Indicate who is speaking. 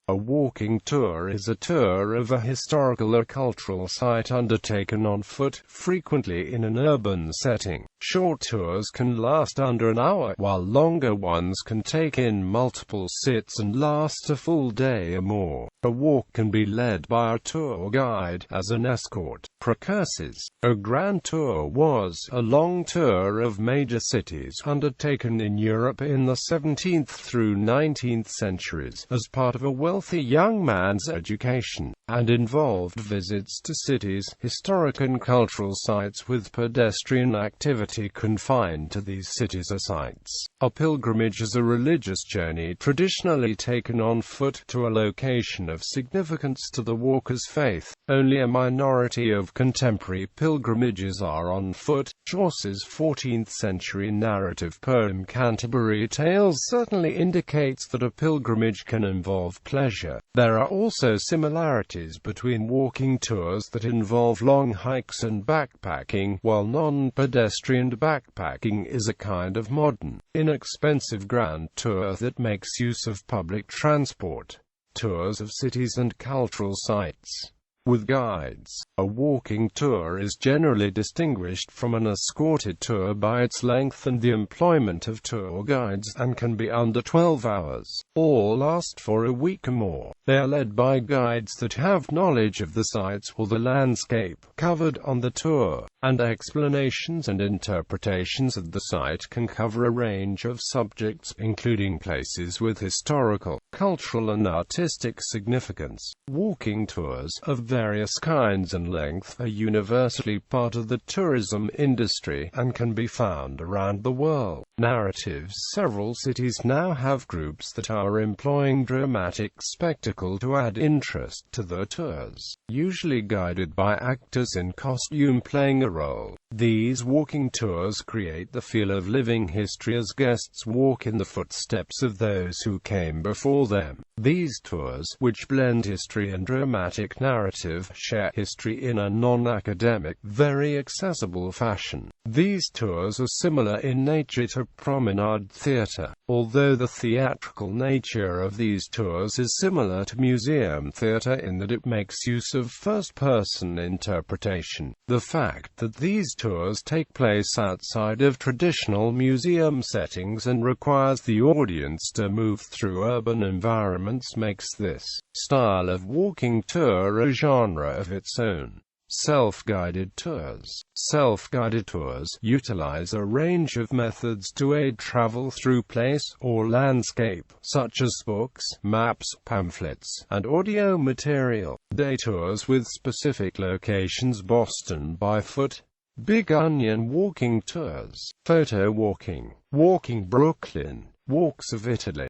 Speaker 1: A walking tour is a tour of a historical or cultural site undertaken on foot, frequently in an urban setting. Short tours can last under an hour, while longer ones can take in multiple sits and last a full day or more. A walk can be led by a tour guide as an escort. Precursors. A grand tour was a long tour of major cities undertaken in Europe in the 17th through 19th centuries as part of a wealthy young man's education, and involved visits to cities, historic and cultural sites with pedestrian activity confined to these cities or sites. A pilgrimage is a religious journey traditionally taken on foot to a location of significance to the walker's faith. Only a minority of contemporary pilgrimages are on foot. Chaucer's 14th-century narrative poem Canterbury Tales certainly indicates that a pilgrimage can involve pleasure. There are also similarities between walking tours that involve long hikes and backpacking, while non-pedestrian backpacking is a kind of modern, inexpensive grand tour that makes use of public transport. Tours of cities and cultural sites with guides. A walking tour is generally distinguished from an escorted tour by its length and the employment of tour guides, and can be under 12 hours, or last for a week or more. They are led by guides that have knowledge of the sites or the landscape covered on the tour, and explanations and interpretations of the site can cover a range of subjects, including places with historical, cultural and artistic significance. Walking tours of various kinds and length are universally part of the tourism industry, and can be found around the world. Narratives. Several cities now have groups that are employing dramatic spectacle to add interest to their tours, usually guided by actors in costume playing a role. These walking tours create the feel of living history as guests walk in the footsteps of those who came before them. These tours, which blend history and dramatic narrative, share history in a non-academic, very accessible fashion. These tours are similar in nature to promenade theatre, although the theatrical nature of these tours is similar to museum theatre in that it makes use of first-person interpretation. The fact that these tours take place outside of traditional museum settings and requires the audience to move through urban environments makes this style of walking tour a genre of its own. Self-guided tours. Self-guided tours utilize a range of methods to aid travel through place or landscape, such as books, maps, pamphlets, and audio material. Day tours with specific locations. Boston by foot. Big Onion walking tours. Photo walking. Walking Brooklyn. Walks of Italy.